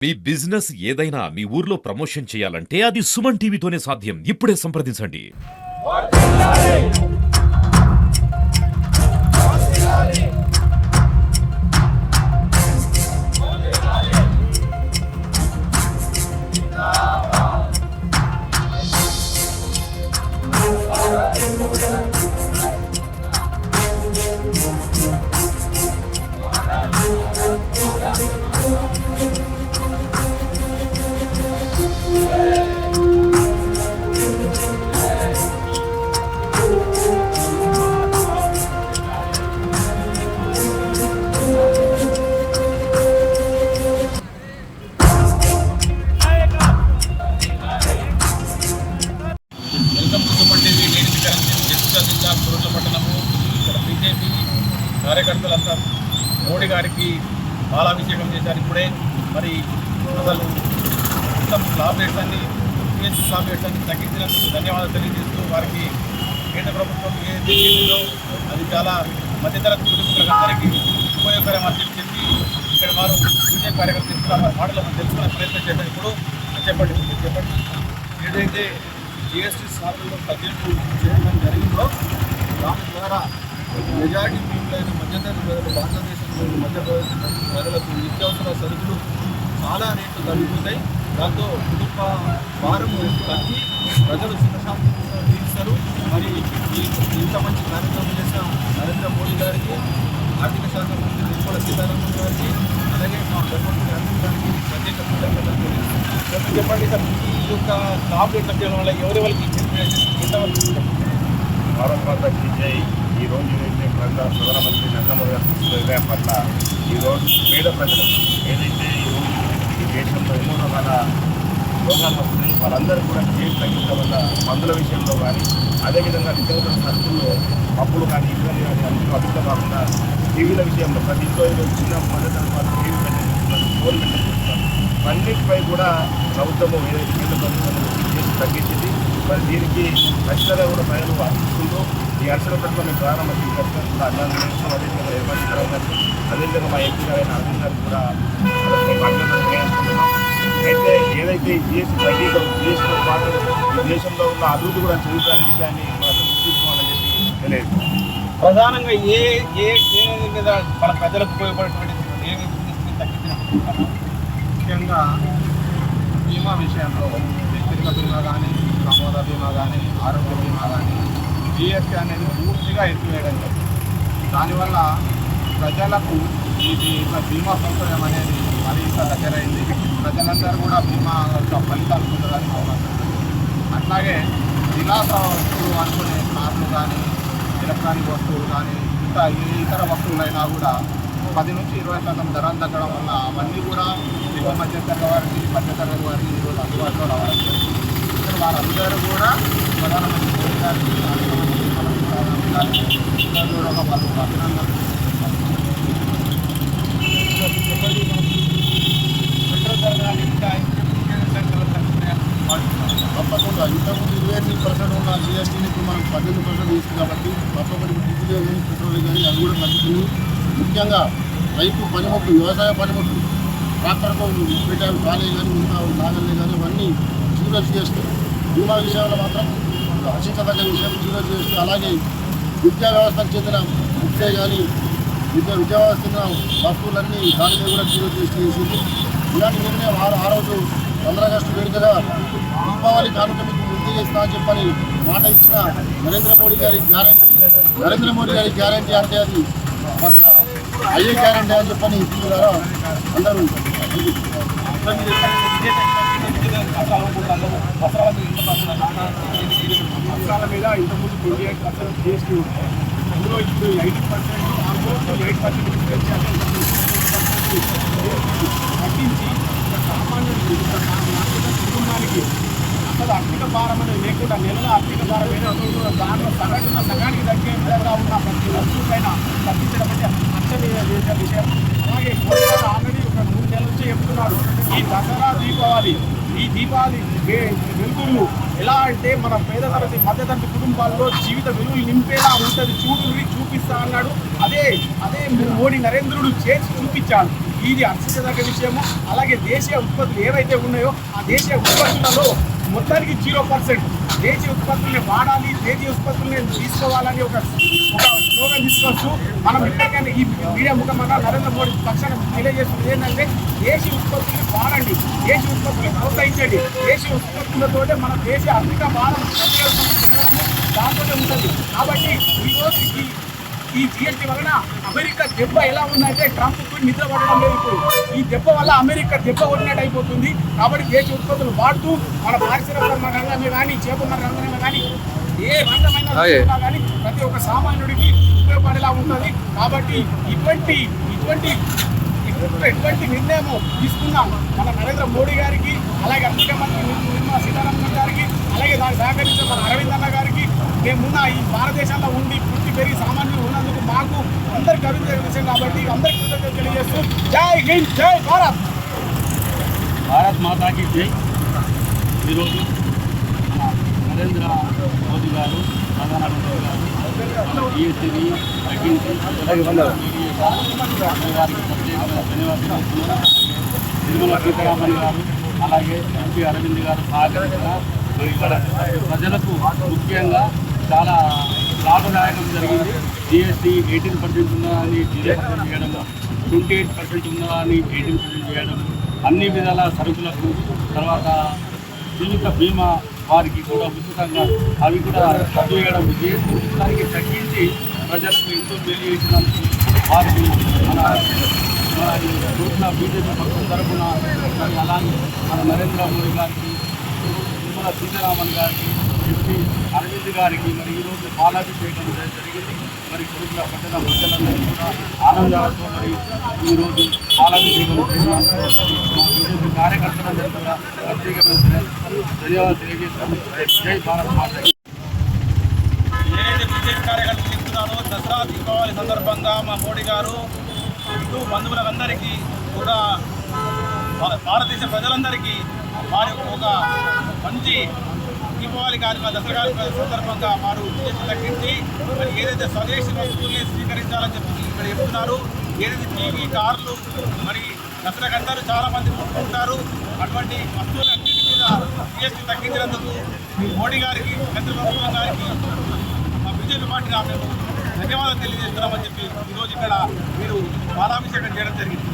మీ business ఏదైనా మీ ఊర్లో promotion చేయాలంటే అది సుమన్ టీవీతోనే సాధ్యం. ఇప్పుడే సంప్రదించండి. కార్యకర్తలంతా మోడీ గారికి పాలాభిషేకం చేశారు. ఇప్పుడే మరి అసలు మొత్తం స్లాబ్ రేట్స్ అన్ని జిఎస్టీ స్లాబ్ రేట్స్ అన్ని తగ్గించినందుకు ధన్యవాదాలు తెలియజేస్తూ వారికి కేంద్ర ప్రభుత్వం ఏదైతే చేసిందో అది చాలా మధ్యతరగతి కుటుంబాలందరికీ ఉపయోగకరం అని చెప్పి ఇక్కడ వారు బీజేపీ కార్యకర్తలు చెప్తున్నారు. వారి మాటలు మనం తెలుసుకునే ప్రయత్నం చేద్దాం. ఇప్పుడు చెప్పండి ఏదైతే జిఎస్టీ స్లాబ్లో తగ్గింపు చేయడం జరిగిందో దాని ద్వారా మెజారిటీ పీపుల్ మధ్యతరగతి ప్రజలు, భారతదేశంలోని మధ్యప్రదేశ్ ప్రజలకు నిత్యావసర సరుకులు చాలా రేట్లు తగ్గిపోతాయి. దాంతో కుటుంబ భారం తగ్గి ప్రజలు సుఖశాంతిగా తీరుస్తారు. మరి ఇంత మంచి కార్యక్రమం చేసిన నరేంద్ర మోడీ గారికి, ఆర్థిక శాఖ మంత్రి నిర్మలా సీతారామన్ గారికి, అలాగే మా గవర్నమెంట్ అనిల్ గారికి ప్రత్యేక కృతజ్ఞతలు. చెప్పండి సార్, ఈ యొక్క స్లాబ్ రేట్ తగ్గడం వల్ల ఎవరి వాళ్ళకి ఎంతవరకు భారత్ మాతకి జై. ఈరోజు ఏదైతే ప్రధానమంత్రి నరేంద్ర మోడీ గారు నిర్ణయం పట్ల ఈరోజు పేద ప్రజలు ఏదైతే ఈ దేశంలో ఎన్నో రకాల రోగాలు వస్తున్నాయి వాళ్ళందరూ కూడా రేటు తగ్గించడం వల్ల మందుల విషయంలో కానీ, అదేవిధంగా నిత్యావసర సరుకుల్లో పప్పులు కానీ ఇబ్బంది కానీ అందులో అభివృద్ధి కాకుండా టీవీల విషయంలో ప్రతి ఇంట్లో చిన్న మద్దతు వాళ్ళు టీవీ పెట్టేస్తున్నారు, ఫోన్ పెట్టేస్తున్నారు. అన్నిటిపై కూడా ప్రభుత్వము ఏదైతే కేంద్ర ప్రభుత్వం చేసి తగ్గించింది. మరి దీనికి ఖచ్చితంగా కూడా ప్రజలు ఆశిస్తుంటూ ఈ అర్చన పట్ల మేము ప్రధానమంత్రి ఖచ్చితంగా కూడా అభినందన అదేవిధంగా ఏర్పాటు గారు, అదేవిధంగా మా ఎంపీ గారైన అరవింద్ గారు కూడా మేము అభినందన చేస్తున్నాం. అయితే ఏదైతే ఈ జిఎస్టీతో పాటు ఈ దేశంలో ఉన్న అభివృద్ధి కూడా జరుగుతున్న విషయాన్ని మనం గుర్తించుకోవాలని చెప్పి తెలియదు. ప్రధానంగా ఏ ఏ మీద మన ప్రజలకు ఉపయోగపడేటువంటి ఏ తగ్గించిన ముఖ్యంగా బీమా విషయంలో వ్యక్తిగత బీమా కానీ, ప్రమాద బీమా కానీ, ఆరోగ్య బీమా కానీ జిఎస్టీ అనేది పూర్తిగా ఎత్తివేయడం జరిగింది. దానివల్ల ప్రజలకు ఇది బీమా సౌకర్యం అనేది మరింత దగ్గరైంది. ప్రజలందరూ కూడా బీమా ఫలితాలు పొందడానికి అవకాశం ఉంది. అట్లాగే విలాస వస్తువులు అనుకునే కార్లు కానీ, ఎలక్ట్రానిక్ వస్తువులు కానీ, ఇతర వస్తువులైనా కూడా 10 నుంచి 20% ధరలు తగ్గడం వల్ల అవన్నీ కూడా దిగువ మధ్యతరగతి వారికి ఈరోజు అందుబాటులో రావడం జరిగింది. వారందరూ కూడా ప్రధానమంత్రి మోడీ గారికి, కూడా వాళ్ళు అభినందనలు. పెట్రోల్ ధరలు ఇంకా తప్పకుండా ఇంతకుముందు 28% ఉన్న జిఎస్టీని ఇప్పుడు మనం 18% తీసుకుంది కాబట్టి తప్పకుండా డీజిల్ కానీ, పెట్రోల్ కానీ అది కూడా తగ్గుతుంది. ముఖ్యంగా రైతు పనిముట్లు, వ్యవసాయ పనిముట్లు, ట్రాక్టర్తో పెట్టారు కాలే కానీ, నాగల్లే కానీ అవన్నీ జీరో జిఎస్టీ. బీమా విషయంలో మాత్రం హర్షించదగ్గ విషయం జీరో జిఎస్టీ. అలాగే విద్యా వ్యవస్థకు చెందిన బుక్సే కానీ, విద్యా వ్యవస్థ చెందిన వస్తువులన్నీ దాని మీద కూడా జీరో జిఎస్టీ చేసింది. ఇలాంటి నిర్ణయం ఆ రోజు 15 ఆగస్టు వేడుకగా దీపావళి కానుక మీకు వృద్ధి చేస్తా అని చెప్పని మాట ఇచ్చిన నరేంద్ర మోడీ గారి గ్యారంటీ అంటే అది పక్క అయ్యే గ్యారంటీ అని చెప్పని ద్వారా అందరూ వస్త్రాల మీద ఇంతకుముందు 28% జిఎస్టీ ఉంటుంది. అందులో ఇప్పుడు 80% ఆల్మోస్ట్ 8% తగ్గించి సామాన్యుడికి కుటుంబానికి అసలు ఆర్థిక భారం అనేది లేకుండా నెలల ఆర్థిక భారం ఏదైనా దాంట్లో సగానికి తగ్గే విధంగా ఉన్న ప్రతి వస్తువుకైనా తగ్గించడం అంటే అత్యంత చేసే విషయం. అలాగే ఆల్రెడీ ఒక 3 నెలల నుంచి చెప్తున్నారు ఈ దసరా దీపావళి వెలుగులు ఎలా అంటే మన పేద తరగతి మధ్యతరగతి కుటుంబాల్లో జీవిత విలువలు నింపేలా ఉంటుంది చూపిస్తా అన్నాడు. అదే మోడీ నరేంద్రుడు చేసి చూపించాడు. ఇది హర్షించదగ్గ విషయము. అలాగే దేశీయ ఉత్పత్తులు ఏవైతే ఉన్నాయో ఆ దేశీయ ఉత్పత్తులలో మొత్తానికి 0%. దేశీయ ఉత్పత్తుల్ని వాడాలి, దేశీయ ఉత్పత్తుల్ని తీసుకోవాలని ఒక స్లోగన్ తీసుకొస్తూ మనం ఇప్పటికైనా ఈ మీడియా ముఖంగా నరేంద్ర మోడీ పక్షాన తెలియజేస్తుంది ఏంటంటే దేశీయ ఉత్పత్తుల్ని వాడండి, దేశీయ ఉత్పత్తుల్ని ప్రోత్సహించండి. దేశీయ ఉత్పత్తులతోటే మన దేశ ఆర్థిక భారం దాంతోనే ఉంటుంది. కాబట్టి ఈరోజు ఈ జిఎస్టీ వలన అమెరికా దెబ్బ ఎలా ఉందంటే ట్రంప్కు నిద్ర పడడం లేదు. ఇప్పుడు ఈ దెబ్బ వల్ల అమెరికా దెబ్బ కొట్టినట్టు అయిపోతుంది. కాబట్టి దేశ ఉత్పత్తులు వాడుతూ మన పారిశ్రామిక రంగమే కానీ, చేపల రంగమే కానీ, ఏ రంగమైనా కానీ ప్రతి ఒక్క సామాన్యుడికి ఉపయోగపడేలా ఉంటుంది. కాబట్టి ఎటువంటి నిర్ణయం తీసుకున్నాం మన నరేంద్ర మోడీ గారికి, అలాగే ముఖ్యమంత్రి నిర్మలా సీతారామన్ గారికి, అలాగే దాన్ని సహకరించిన మన అరవింద్ అన్న గారికి, మేమున్న ఈ భారతదేశంలో ఉండి పుట్టి పెరిగి సామాన్యులు ఉన్నందుకు మాకు అందరికి అభివృద్ధి విషయం కాబట్టి అందరికీ కృతజ్ఞతలు తెలియజేస్తూ జై హింద్, జై భారత్. భారత్ మాతాకి జై. ఈరోజు మన నరేంద్ర మోదీ గారు, ప్రధానమంత్రి గారు మన జిఎస్టీని తగ్గించి గారికి ప్రత్యేకంగా ధన్యవాదాలు. నిర్మలా సీతారామన్ గారు అలాగే ఎంపీ అరవింద్ గారు సహకరించిన ఇక్కడ ప్రజలకు ముఖ్యంగా చాలా లాభదాయకం జరిగింది. జిఎస్టీ 18% ఉన్నదాన్ని 0% చేయడం, 28% ఉన్నదాన్ని 18% చేయడం, అన్ని విధాల సరుకులకు, తర్వాత జీవిత బీమా వారికి కూడా ఉచితంగా అవి కూడా రద్దు చేయడం, జిఎస్టీ ఉచితానికి తగ్గించి ప్రజలకు ఎంతో తెలియజేసినందుకు వారికి మన బీజేపీ పక్షం తరఫున అలాగే మన నరేంద్ర మోడీ గారికి, నిర్మలా సీతారామన్ గారికి, ఎంపీ అరవింద్ గారికి మరి ఈరోజు పాలాభిషేకం జరిగింది. మరి కుటుంబ పట్టణ ప్రజలందరికీ కూడా ఆనందాలతో మరి ఈరోజు పాలాభిషేకం మా బీజేపీ కార్యకర్తలందరికీ కూడా ప్రత్యేకమైన ధన్యవాదాలు తెలియజేస్తాము. జై భారత్ మాత. ఏదైతే బీజేపీ కార్యకర్తలు చెప్తున్నారో దసరా దీపావళి సందర్భంగా మా మోడీ గారు హిందూ బంధువులందరికీ కూడా భారతదేశ ప్రజలందరికీ వారి ఒక మంచి దీపావళి కార్యక్రమ దసరా సందర్భంగా వారు జిఎస్టీ తగ్గించి మరి ఏదైతే స్వదేశీ వస్తువుల్ని స్వీకరించాలని చెప్పి ఇక్కడ చెప్తున్నారు. ఏదైతే టీవీ, కార్లు మరి దసరాకు అందరూ చాలామంది కొనుక్కుంటారు. అటువంటి వస్తువులన్నింటి మీద జిఎస్టీ తగ్గించినందుకు మోడీ గారికి, కేంద్ర ప్రభుత్వం గారికి, మా బీజేపీ పార్టీ మేము ధన్యవాదాలు తెలియజేస్తున్నామని చెప్పి ఈరోజు ఇక్కడ మీరు పాలాభిషేకం చేయడం జరిగింది.